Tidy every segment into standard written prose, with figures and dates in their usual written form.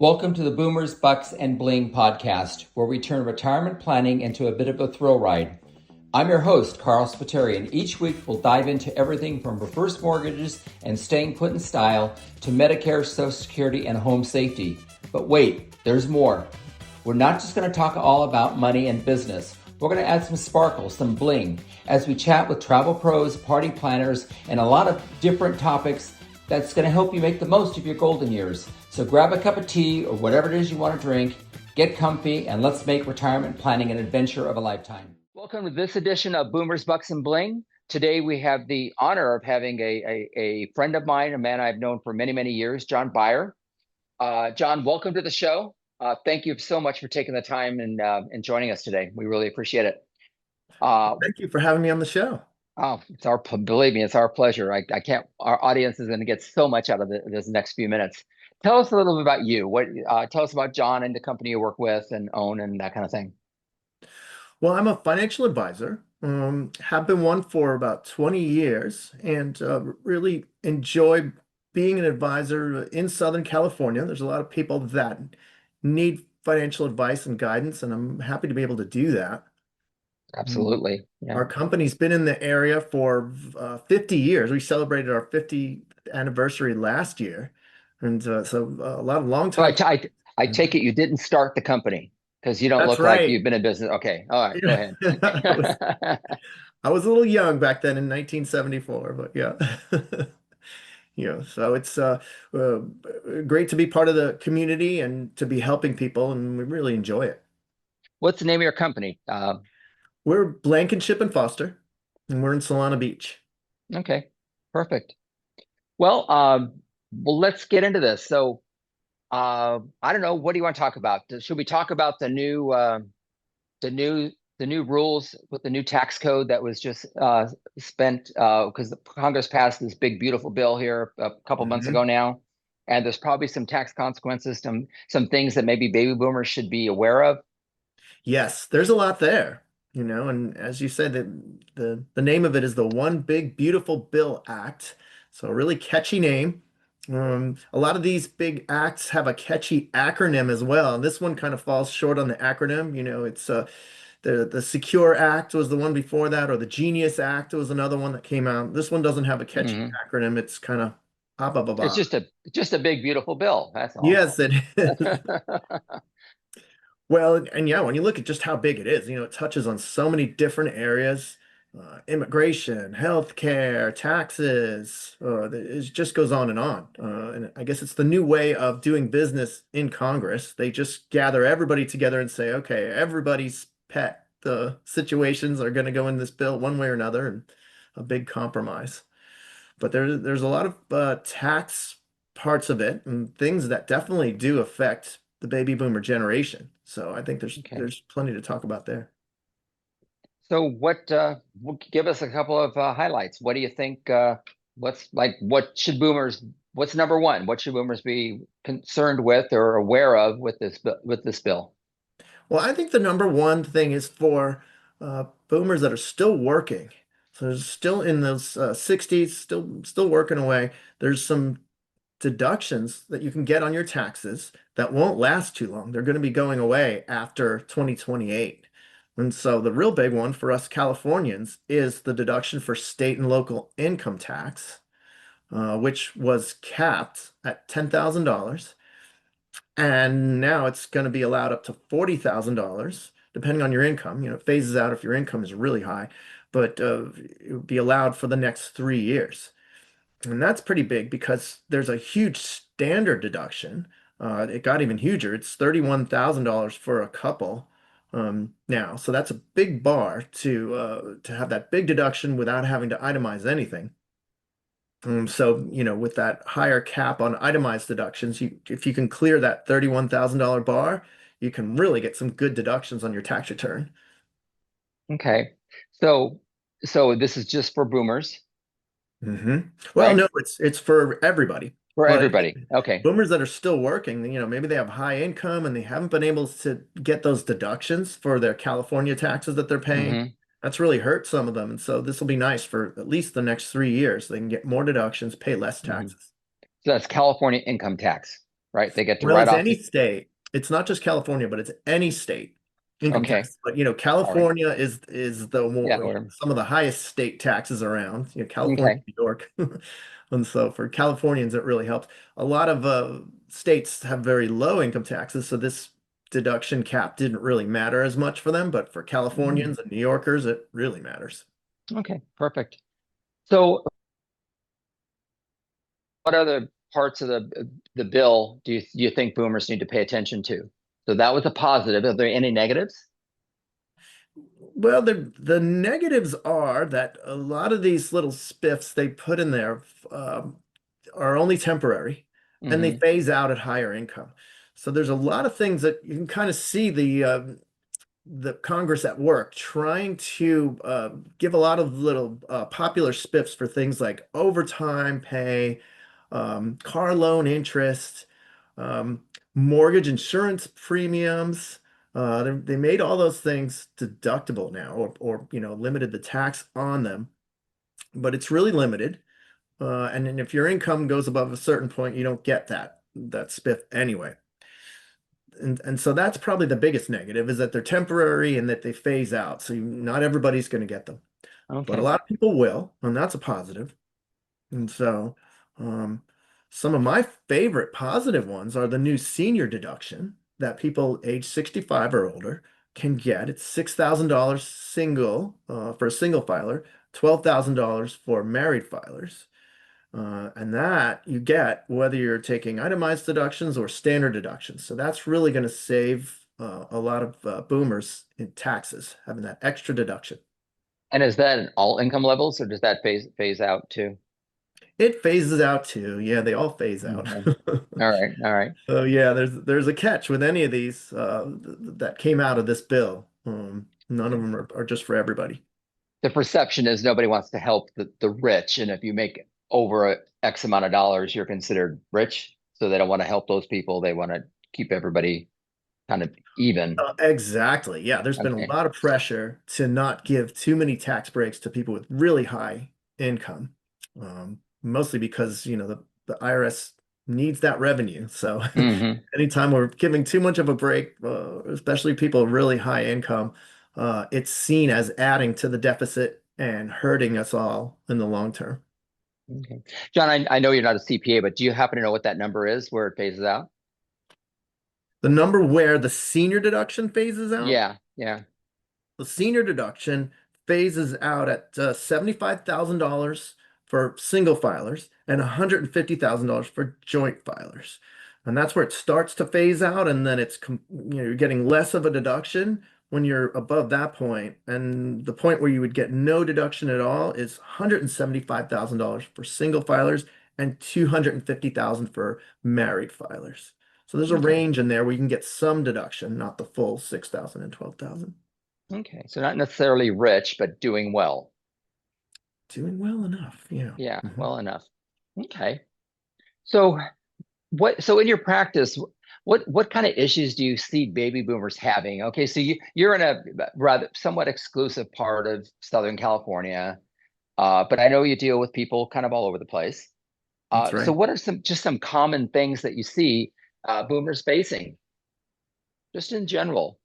Welcome to the Boomers, Bucks, and Bling podcast, where we turn retirement planning into a bit of a thrill ride. I'm your host, Carl Spiteri, and each week we'll dive into everything from reverse mortgages and staying put in style to Medicare, Social Security, and home safety. But wait, there's more. We're not just going to talk all about money and business. We're going to add some sparkle, some bling, as we chat with travel pros, party planners, and a lot of different topics that's going to help you make the most of your golden years. So grab a cup of tea or whatever it is you want to drink, get comfy, and let's make retirement planning an adventure of a lifetime. Welcome to this edition of Boomers, Bucks, and Bling. Today we have the honor of having a friend of mine, a man I've known for many, many years, John Beyer. John, welcome to the show. Thank you so much for taking the time and joining us today. We really appreciate it. Thank you for having me on the show. Oh, believe me, it's our pleasure. I can't, our audience is going to get so much out of this next few minutes. Tell us a little bit about you. Tell us about John and the company you work with and own and that kind of thing. Well, I'm a financial advisor, have been one for about 20 years, and really enjoy being an advisor in Southern California. There's a lot of people that need financial advice and guidance, and I'm happy to be able to do that. Absolutely. Yeah. Our company's been in the area for 50 years. We celebrated our 50th anniversary last year. And so a lot of long So time. I take it you didn't start the company because you don't That's look like right. you've been in business. Okay. All right. Go ahead. I was a little young back then in 1974, but yeah. So it's great to be part of the community and to be helping people, and we really enjoy it. What's the name of your company? We're Blankenship and Foster, and we're in Solana Beach. Okay. Perfect. Well, let's get into this. So, I don't know. What do you want to talk about? Should we talk about the new the new rules with the new tax code that was just spent because the Congress passed this big beautiful bill here a couple months ago now, and there's probably some tax consequences, some things that maybe baby boomers should be aware of. Yes, there's a lot there, and as you said, the name of it is the One Big Beautiful Bill Act. So a really catchy name. A lot of these big acts have a catchy acronym as well. And this one kind of falls short on the acronym. It's the Secure Act was the one before that, or the Genius Act was another one that came out. This one doesn't have a catchy acronym. It's kind of blah blah It's blah. just a big beautiful bill. That's all. Yes, it is. Well, and yeah, when you look at just how big it is, it touches on so many different areas, immigration, healthcare, taxes, it just goes on. And I guess it's the new way of doing business in Congress. They just gather everybody together and say, okay, everybody's pet situations are going to go in this bill one way or another, and a big compromise. But there's a lot of tax parts of it and things that definitely do affect the baby boomer generation. So I think there's Okay. there's plenty to talk about there. So give us a couple of highlights. What do you think, what's number one? What should boomers be concerned with or aware of with this bill? Well, I think the number one thing is for boomers that are still working. So they're still in those 60s, still working away. There's some deductions that you can get on your taxes that won't last too long. They're going to be going away after 2028. And so the real big one for us Californians is the deduction for state and local income tax, which was capped at $10,000. And now it's going to be allowed up to $40,000, depending on your income. It phases out if your income is really high, but it would be allowed for the next 3 years. And that's pretty big because there's a huge standard deduction. It got even huger. It's $31,000 for a couple now. So that's a big bar to have that big deduction without having to itemize anything. So, with that higher cap on itemized deductions, if you can clear that $31,000 bar, you can really get some good deductions on your tax return. Okay. So this is just for boomers, Well, right? no, it's for everybody. For But everybody. Okay. boomers that are still working, maybe they have high income and they haven't been able to get those deductions for their California taxes that they're paying. hmm That's really hurt some of them. And so this will be nice for at least the next 3 years. They can get more deductions, pay less hmm taxes. So that's California income tax. right? They get to Well, write it's off any the. state. It's not just California, but it's any state income Okay, tax. But all right. California is the Yeah. more some of the highest state taxes around. California, Okay. New York, and so for Californians, it really helps. A lot of states have very low income taxes, so this deduction cap didn't really matter as much for them. But for Mm, Californians and New Yorkers, it really matters. okay, perfect. So, what other parts of the bill do you think boomers need to pay attention to? So that was a positive. Are there any negatives? Well, the negatives are that a lot of these little spiffs they put in there um, are only temporary and they Hmm. phase out at higher income. So there's a lot of things that you can kind of see the Congress at work trying to give a lot of little popular spiffs for things like overtime pay, car loan interest, um, mortgage insurance premiums. They made all those things deductible now, or limited the tax on them, but it's really limited. And then if your income goes above a certain point, you don't get that spiff anyway. And so that's probably the biggest negative is that they're temporary and that they phase out. So not everybody's going to get them, but a Okay. lot of people will, and that's a positive. And so um, some of my favorite positive ones are the new senior deduction that people age 65 or older can get. It's $6,000 single for a single filer, $12,000 for married filers. And that you get whether you're taking itemized deductions or standard deductions. So that's really going to save a lot of boomers in taxes, having that extra deduction. And is that in all income levels, or does that phase out too? It phases out too. Yeah, they all phase out. Okay. All right. All right. So yeah, there's a catch with any of these that came out of this bill. None of Okay. them are just for everybody. The perception is nobody wants to help the rich, and if you make over a X amount of dollars, you're considered rich. So they don't want to help those people. They want to keep everybody kind of even. Exactly. Yeah, there's been a Okay. lot of pressure to not give too many tax breaks to people with really high income, mostly because, the IRS needs that revenue. So Hmm. anytime we're giving too much of a break, especially people with really high income, it's seen as adding to the deficit and hurting us all in the long term. Okay. John, I know you're not a CPA, but do you happen to know what that number is where it phases out? The number where the senior deduction phases out. Yeah. Yeah. The senior deduction phases out at $75,000 for single filers and $150,000 for joint filers. And that's where it starts to phase out, and then you're getting less of a deduction when you're above that point. And the point where you would get no deduction at all is $175,000 for single filers and $250,000 for married filers. So there's a Okay. range in there where you can get some deduction, not the full 6,000 and 12,000. Okay. So not necessarily rich, but doing well. Doing well enough, yeah. Yeah, Mhm. well enough. Okay. So so in your practice, what kind of issues do you see baby boomers having? Okay, so you're in a rather somewhat exclusive part of Southern California, but I know you deal with people kind of all over the place. That's So right. what are some common things that you see boomers facing, just in general?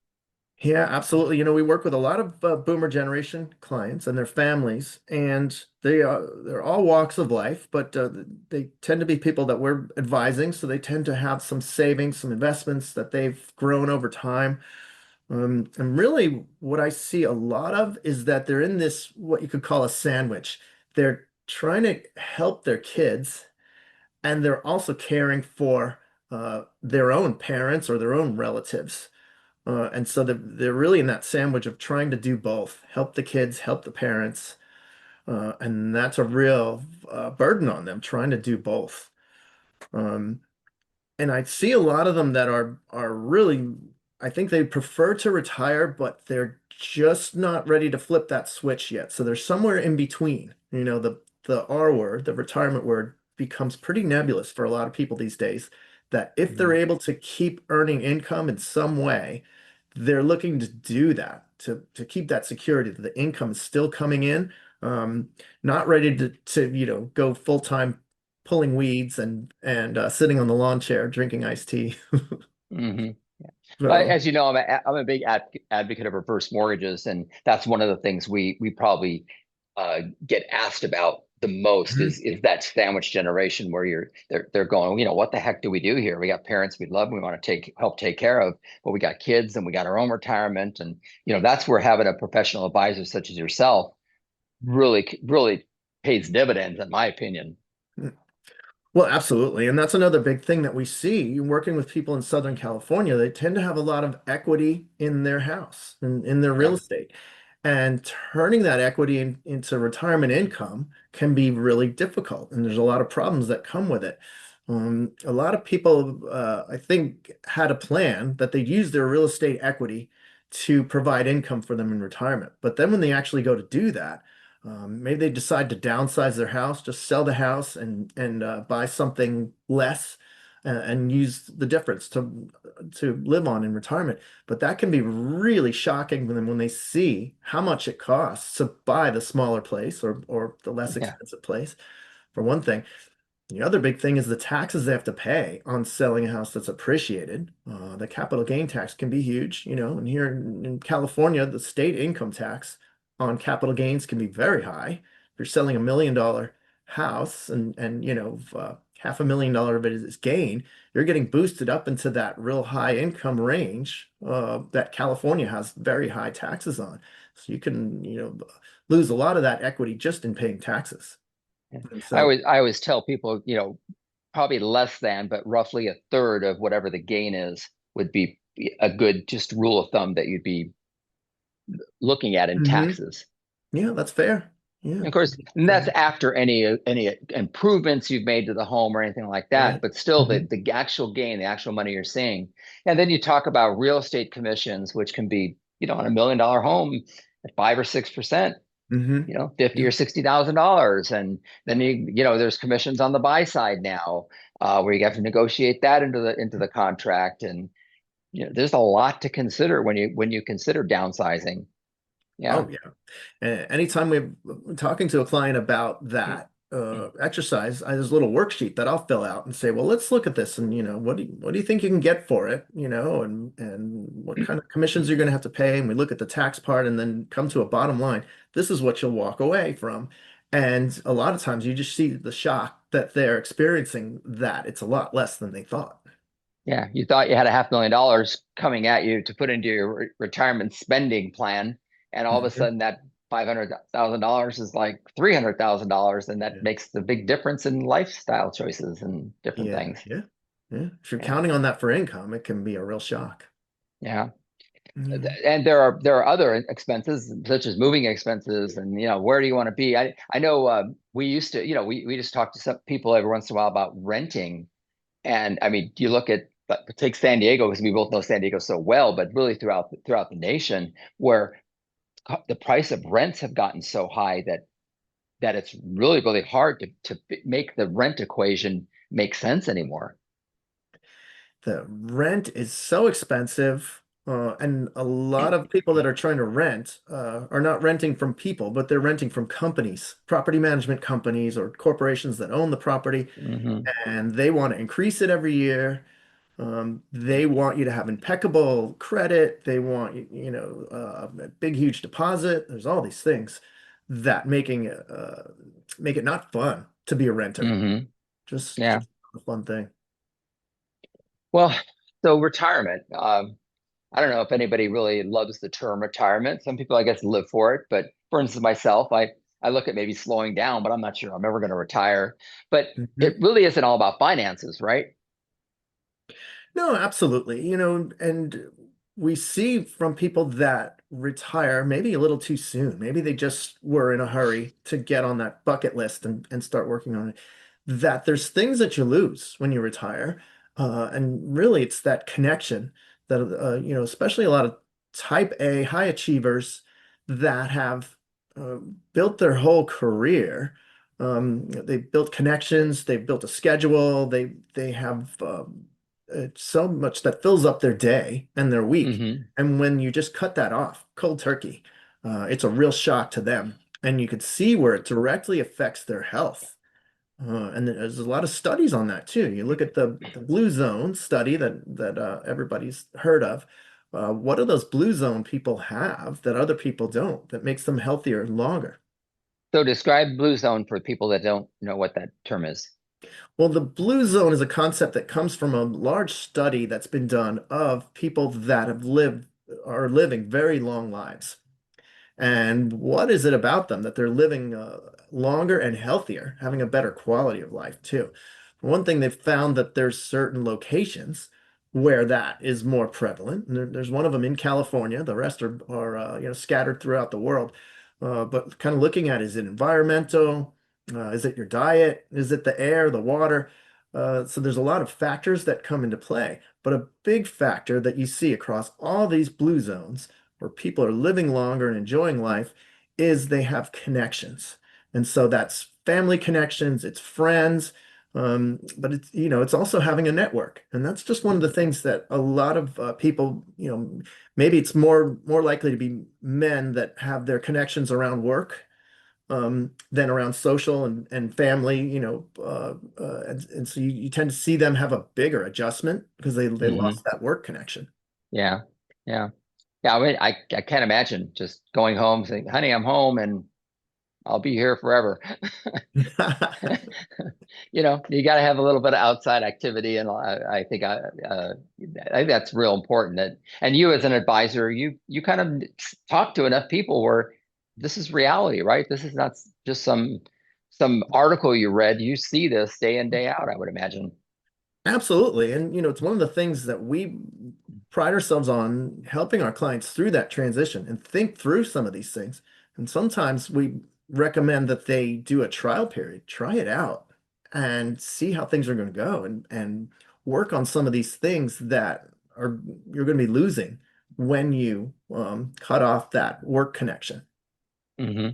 Yeah, absolutely. We work with a lot of boomer generation clients and their families, and they're all walks of life, but they tend to be people that we're advising, so they tend to have some savings, some investments that they've grown over time. And really, what I see a lot of is that they're in this, what you could call a sandwich. They're trying to help their kids, and they're also caring for their own parents or their own relatives. And so they're really in that sandwich of trying to do both, help the kids, help the parents. And that's a real burden on them, trying to do both. Um, and I see a lot of them that are really, I think they prefer to retire, but they're just not ready to flip that switch yet. So they're somewhere in between. The R word, the retirement word, becomes pretty nebulous for a lot of people these days. That if they're Mhm. able to keep earning income in some way, they're looking to do that to keep that security that the income is still coming in. Not ready to go full-time pulling weeds and sitting on the lawn chair drinking iced tea. Hmm. So, As you know, I'm a big advocate of reverse mortgages, and that's one of the things we probably get asked about the most mhm. is that sandwich generation where they're going, what the heck do we do here? We got parents we love, we want to help take care of, but we got kids and we got our own retirement, and that's where having a professional advisor such as yourself really pays dividends, in my opinion. Well, absolutely. And that's another big thing that we see working with people in Southern California. They tend to have a lot of equity in their house and in their real Yeah, estate. And turning that equity into retirement income can be really difficult. And there's a lot of problems that come with it. A lot of people, I think, had a plan that they'd use their real estate equity to provide income for them in retirement. But then when they actually go to do that, maybe they decide to downsize their house, just sell the house and buy something less and use the difference to live on in retirement. But that can be really shocking to them when they see how much it costs to buy the smaller place or the less yeah, expensive place, for one thing. The other big thing is the taxes they have to pay on selling a house that's appreciated. The capital gain tax can be huge, and here in California, the state income tax on capital gains can be very high. If you're selling $1 million house and $500,000 of it is gain, you're getting boosted up into that real high income range that California has very high taxes on. So you can, lose a lot of that equity just in paying taxes. yeah. And I so always I always tell people, probably less than, but roughly a third of whatever the gain is would be a good just rule of thumb that you'd be looking at in Mhm. taxes. Yeah, that's fair. And Yeah. of course, and that's Fair. after any improvements you've made to the home or anything like that. Right. But still, the Hmm. the actual gain, the actual money you're seeing, and then you talk about real estate commissions, which can be, on $1 million home at 5 or 6%, Hmm. 50 Yeah. or $60,000, and then there's commissions on the buy side now, where you have to negotiate that into the contract, and there's a lot to consider when you consider downsizing. Yeah. Oh, yeah. Anytime we're talking to a client about that exercise, there's a little worksheet that I'll fill out and say, well, let's look at this and what do you think you can get for it, and what kind of commissions you're going to have to pay, and we look at the tax part and then come to a bottom line. This is what you'll walk away from. And a lot of times you just see the shock that they're experiencing that it's a lot less than they thought. Yeah, you thought you had $500,000 coming at you to put into your retirement spending plan, and all of a Mhm. sudden that $500,000 is like $300,000, and that Yeah. makes the big difference in lifestyle choices and different Yeah. things. Yeah. Yeah. If you're Yeah, counting on that for income, it can be a real shock. yeah. Mhm. And there are other expenses such as moving expenses, and where do you want to be? I know we used to, we just talk to some people every once in a while about renting. And I mean, you look at take San Diego, because we both know San Diego so well, but really throughout the nation, where the price of rents have gotten so high that it's really hard to make the rent equation make sense anymore. The rent is so expensive, and a lot of people that are trying to rent are not renting from people, but they're renting from companies, property management companies or corporations that own the property, Hmm. and they want to increase it every year. They want you to have impeccable credit. They want a big, huge deposit. There's all these things that make it not fun to be a renter. Hmm. Just Yeah. just a fun thing. Well, so retirement. I don't know if anybody really loves the term retirement. Some people, I guess, live for it. But for instance, myself, I look at maybe slowing down, but I'm not sure I'm ever going to retire. But it Mhm. really isn't all about finances, right? No, absolutely. And we see from people that retire maybe a little too soon. Maybe they just were in a hurry to get on that bucket list and start working on it. That there's things that you lose when you retire. And really, it's that connection that, especially a lot of type A high achievers that have uh, built their whole career. They've built connections, they've built a schedule, they have so much that fills up their day and their week. Hmm. And when you just cut that off cold turkey, it's a real shock to them. And you could see where it directly affects their health. And there's a lot of studies on that too. You look at the blue zone study that everybody's heard of. What do those blue zone people have that other people don't that makes them healthier and longer? So describe blue zone for people that don't know what that term is. Well, the blue zone is a concept that comes from a large study that's been done of people that have lived are living very long lives. And what is it about them that they're living longer and healthier, having a better quality of life too? For one thing, they've found that there's certain locations where that is more prevalent. And there's one of them in California. The rest are scattered throughout the world. But kind of looking at, is it environmental? Is it your diet? Is it the air, the water? So there's a lot of factors that come into play. But a big factor that you see across all these blue zones where people are living longer and enjoying life is they have connections. And so that's family connections, it's friends, but it's also having a network. And that's just one of the things that a lot of people, maybe it's more likely to be men that have their connections around work than around social and family, and so you tend to see them have a bigger adjustment because they Hmm. lost that work connection. Yeah. Yeah. Yeah. I mean, I can't imagine just going home saying, honey, I'm home and I'll be here forever. You got to have a little bit of outside activity, and I think that's real important. And you, as an advisor, you kind of talk to enough people where this is reality, right? This is not just some article you read. You see this day in, day out, I would imagine. Absolutely. And it's one of the things that we pride ourselves on helping our clients through that transition and think through some of these things. And sometimes we recommend that they do a trial period, try it out and see how things are going to go and work on some of these things that are you're going to be losing when you cut off that work connection. Hmm.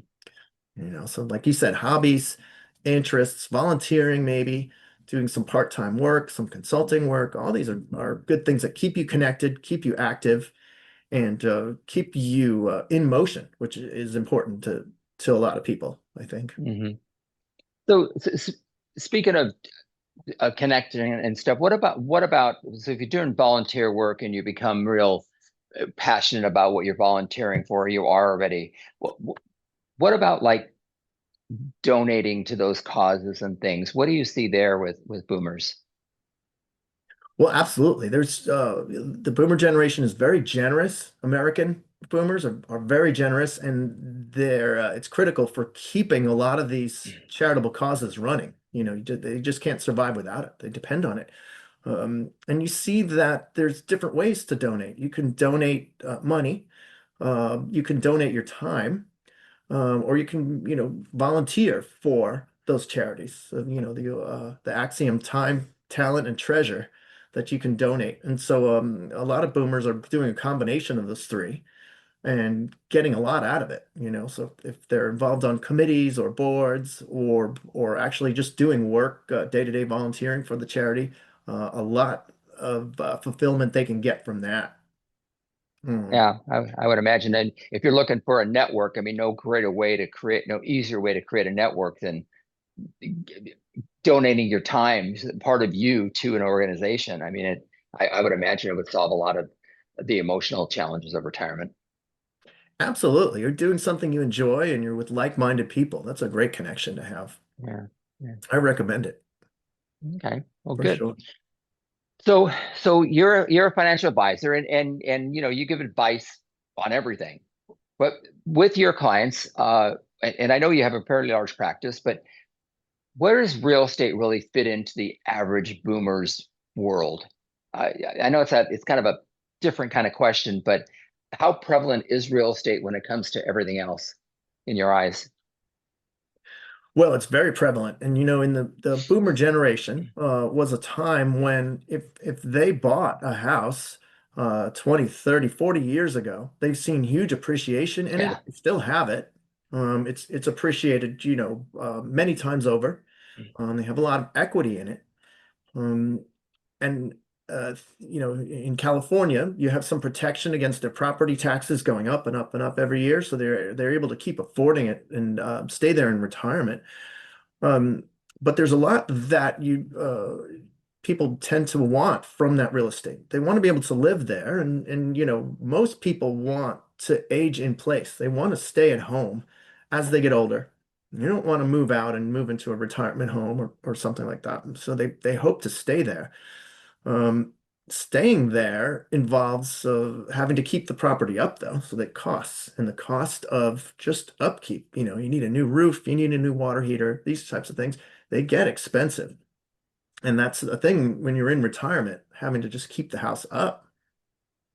So like you said, hobbies, interests, volunteering, maybe doing some part-time work, some consulting work. All these are good things that keep you connected, keep you active, and keep you in motion, which is important to a lot of people, I think. Hmm. So, speaking of connecting and stuff, what about so if you're doing volunteer work and you become real passionate about what you're volunteering for, you are already. What about like donating to those causes and things? What do you see there with boomers? Well, absolutely. There's the boomer generation is very generous. American boomers are very generous, and it's critical for keeping a lot of these charitable causes running. They just can't survive without it. They depend on it. And you see that there's different ways to donate. You can donate money, you can donate your time, or you can, volunteer for those charities. So, the axiom time, talent, and treasure that you can donate. And so a lot of boomers are doing a combination of those three and getting a lot out of it. So if they're involved on committees or boards or actually just doing work, day-to-day volunteering for the charity, a lot of fulfillment they can get from that. Mm. Yeah, I would imagine that if you're looking for a network, I mean, no easier way to create a network than donating your time, part of you, to an organization. I mean, I would imagine it would solve a lot of the emotional challenges of retirement. Absolutely. You're doing something you enjoy and you're with like-minded people. That's a great connection to have. Yeah. Yeah. I recommend it Okay. Well, for good. sure. So you're a financial advisor, and you give advice on everything. But with your clients, and I know you have a fairly large practice, but where does real estate really fit into the average boomer's world? I know it's kind of a different kind of question, but how prevalent is real estate when it comes to everything else in your eyes? Well, it's very prevalent. And in the boomer generation was a time when if they bought a house 20, 30, 40 years ago, they've seen huge appreciation in Yeah. it. They still have it. It's appreciated, many times over. They have a lot of equity in it. Um, and in California, you have some protection against their property taxes going up and up and up every year, so they're able to keep affording it and stay there in retirement. Um, but there's a lot that people tend to want from that real estate. They want to be able to live there, and most people want to age in place. They want to stay at home as they get older. You don't want to move out and move into a retirement home or something like that. So they hope to stay there. Um, Staying there involves having to keep the property up, though, so that costs and the cost of just upkeep. You need a new roof, you need a new water heater, these types of things, they get expensive. And that's the thing when you're in retirement, having to just keep the house up.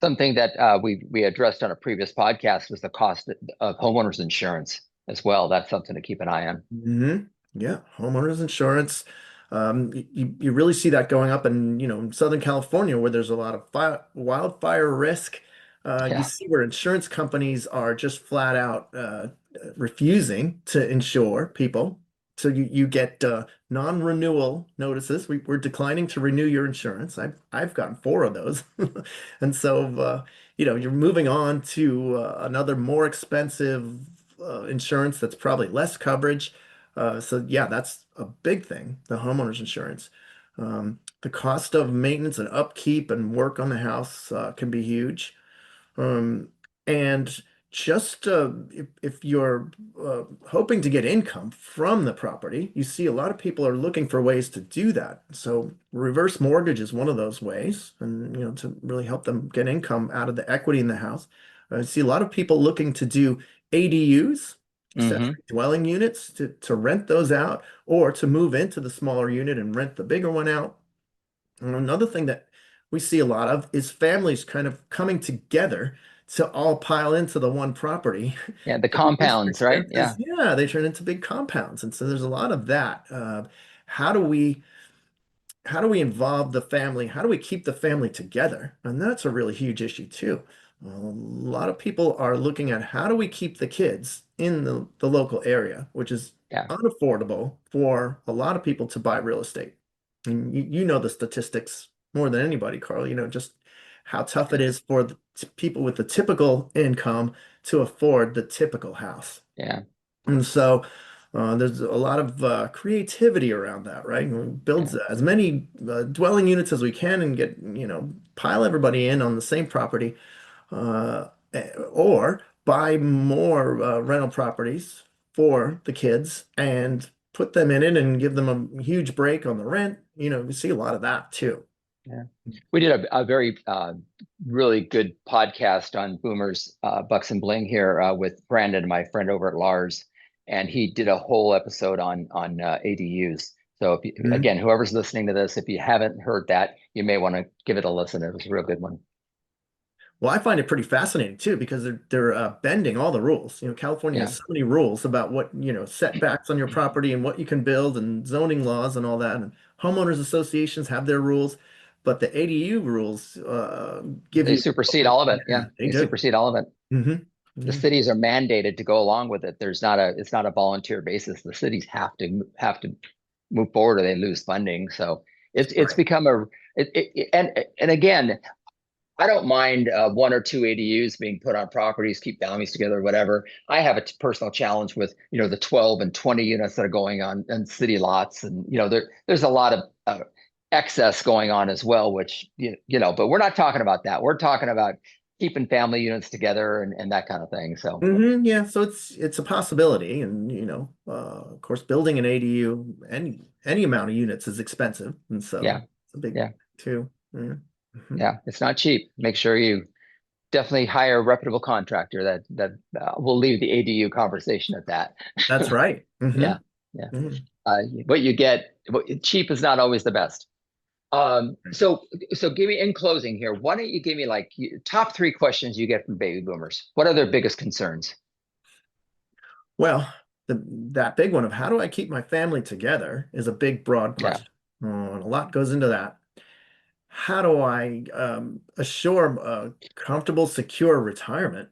Something that we addressed on a previous podcast was the cost of homeowners insurance as well. That's something to keep an eye on. Yeah, homeowners insurance. You really see that going up in Southern California where there's a lot of wildfire risk. You Yeah. see where insurance companies are just flat out refusing to insure people. So you get non-renewal notices. We're declining to renew your insurance. I've gotten four of those. And so you're moving on to another more expensive insurance that's probably less coverage. So yeah, that's a big thing, the homeowner's insurance. The cost of maintenance and upkeep and work on the house can be huge. Um, and just if you're hoping to get income from the property, you see a lot of people are looking for ways to do that. So reverse mortgage is one of those ways, and to really help them get income out of the equity in the house. I see a lot of people looking to do ADUs, accessory Hmm. dwelling units, to rent those out or to move into the smaller unit and rent the bigger one out. And another thing that we see a lot of is families kind of coming together to all pile into the one property Yeah, the to reduce their compounds, right? expenses. Yeah. Yeah, they turn into big compounds. And so there's a lot of that. How do we how do we involve the family? How do we keep the family together? And that's a really huge issue too. A lot of people are looking at how do we keep the kids in the local area, which is Yeah. unaffordable for a lot of people to buy real estate. And you know the statistics more than anybody, Carl. Just how tough it is for the people with the typical income to afford the typical house. Yeah. And so there's a lot of creativity around that, right? We build Yeah. as many dwelling units as we can and pile everybody in on the same property, or buy more rental properties for the kids and put them in it and give them a huge break on the rent. We see a lot of that too. Yeah. We did a very really good podcast on boomers, Bucks and Bling here with Brandon, my friend over at Lars, and he did a whole episode on ADUs. So Mhm. again, whoever's listening to this, if you haven't heard that, you may want to give it a listen. It was a real good one. Well, I find it pretty fascinating too because they're bending all the rules. California Yeah. has so many rules about what, setbacks on your property and what you can build and zoning laws and all that. And homeowners associations have their rules, but the ADU rules give They you, supersede all of it. yeah, Yeah, they they do. supersede all of it. Hmm. The Yeah, cities are mandated to go along with it. It's not a volunteer basis. The cities have to move forward or they lose funding. So it's right. become and again, I don't mind one or two ADUs being put on properties, keep families together, whatever. I have a personal challenge with the 12 and 20 units that are going on city lots, and there's a lot of excess going on as well, which but we're not talking about that. We're talking about keeping family units together and that kind of thing. So Yeah, so it's a possibility, and of course, building an ADU, any amount of units is expensive, and yeah, so it's a big yeah, too. Yeah. Mhm. yeah, it's not cheap. Make sure you definitely hire a reputable contractor that will leave the ADU conversation at that. That's right. Yeah, yeah. Mhm. What you get, cheap is not always the best. So give me in closing here. Why don't you give me like top three questions you get from baby boomers? What are their biggest concerns? Well, that big one of how do I keep my family together is a big, broad Yeah, question. And a lot goes into that. How do I assure a comfortable, secure retirement?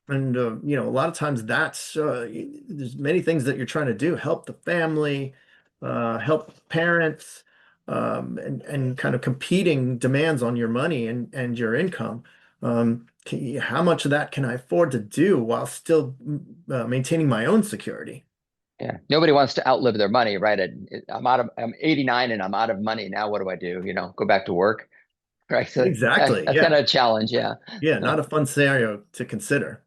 And a lot of times there's many things that you're trying to do, help the family, help parents, and kind of competing demands on your money and your income. How much of that can I afford to do while still maintaining my own security? Yeah. Nobody wants to outlive their money, right? I'm 89 and I'm out of money. Now what do I do? Go back to work, right? So Exactly. that's kind Yeah. of a challenge. Yeah. Yeah. Not a fun scenario to consider.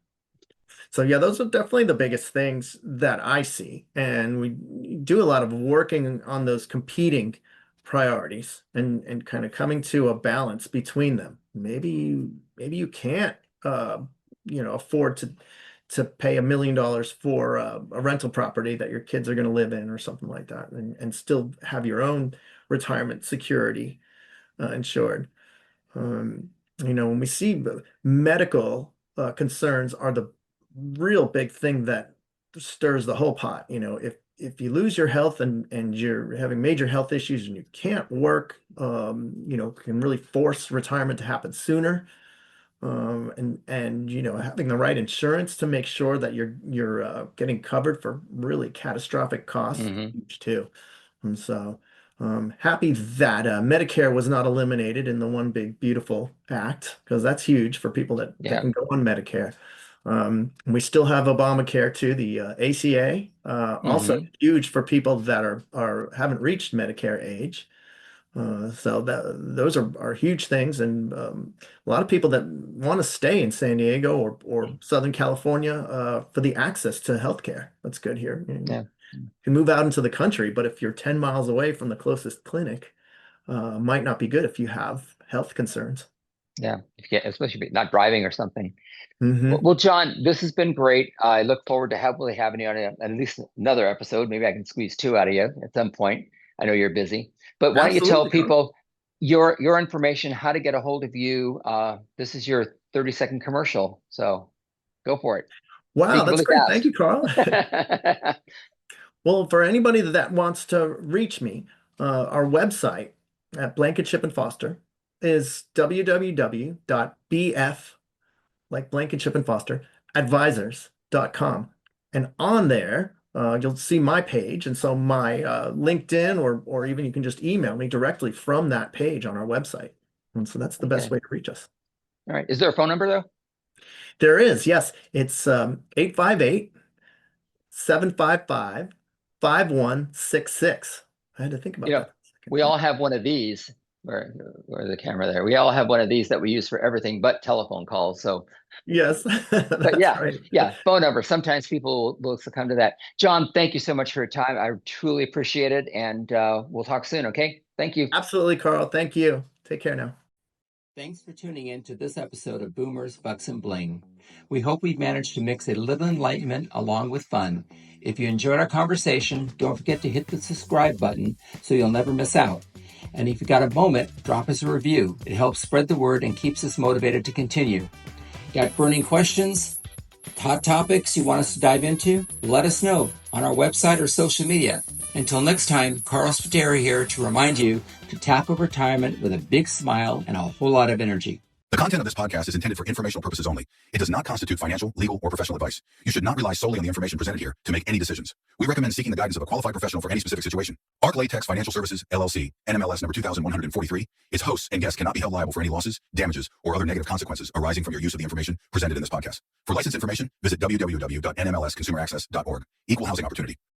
So yeah, those are definitely the biggest things that I see. And we do a lot of working on those competing priorities and kind of coming to a balance between them. Maybe you can't afford to pay $1 million for a rental property that your kids are going to live in or something like that, and still have your own retirement security insured. When we see medical concerns are the real big thing that stirs the whole pot. If you lose your health and you're having major health issues and you can't work, can really force retirement to happen sooner. And having the right insurance to make sure that you're getting covered for really catastrophic costs, Hmm. huge too. And so, happy that Medicare was not eliminated in the One Big Beautiful Act, because that's huge for people that Yeah. can go on Medicare. We still have Obamacare too, the ACA, also Hmm. huge for people that are haven't reached Medicare age. So those are huge things, and a lot of people that want to stay in San Diego or Southern California for the access to healthcare. That's good here. Yeah. You can move out into the country, but if you're 10 miles away from the closest clinic, might not be good if you have health concerns. Yeah. If you get, especially if you're not driving or something. Well, Hmm. well, John, this has been great. I look forward to hopefully having you on at least another episode. Maybe I can squeeze two out of you at some point. I know you're busy, but why don't you tell Absolutely, Carl. people your information, how to get a hold of you? This is your 30-second commercial, so go for it. Wow, Speak that's really great. Thank you, fast. Carl. Well, for anybody that wants to reach me, our website at Blanket Ship and Foster is www.bf, like Blanket Ship and Foster, advisors.com. And on there, you'll see my page. And so my LinkedIn, or even you can just email me directly from that page on our website. And so that's the best Okay. way to reach us. All right. Is there a phone number though? There is, yes. It's 858 755 5166. I had to think You about know, that for a second. we Yeah. all have one of these. Where the camera there? We all have one of these that we use for everything but telephone calls. So Yes, but that's yeah, right. yeah, phone number. Sometimes people will succumb to that. John, thank you so much for your time. I truly appreciate it. And we'll talk soon. Okay. Thank you. Absolutely, Carl. Thank you. Take care now. Thanks for tuning in to this episode of Boomers, Bucks, and Bling. We hope we've managed to mix a little enlightenment along with fun. If you enjoyed our conversation, don't forget to hit the subscribe button so you'll never miss out. And if you got a moment, drop us a review. It helps spread the word and keeps us motivated to continue. Got burning questions? Hot topics you want us to dive into? Let us know on our website or social media. Until next time, Carl Spiteri here to remind you to tackle retirement with a big smile and a whole lot of energy. The content of this podcast is intended for informational purposes only. It does not constitute financial, legal, or professional advice. You should not rely solely on the information presented here to make any decisions. We recommend seeking the guidance of a qualified professional for any specific situation. Arc Latex Financial Services, LLC, NMLS number 2143, its hosts and guests cannot be held liable for any losses, damages, or other negative consequences arising from your use of the information presented in this podcast. For license information, visit www.nmlsconsumeraccess.org. Equal housing opportunity.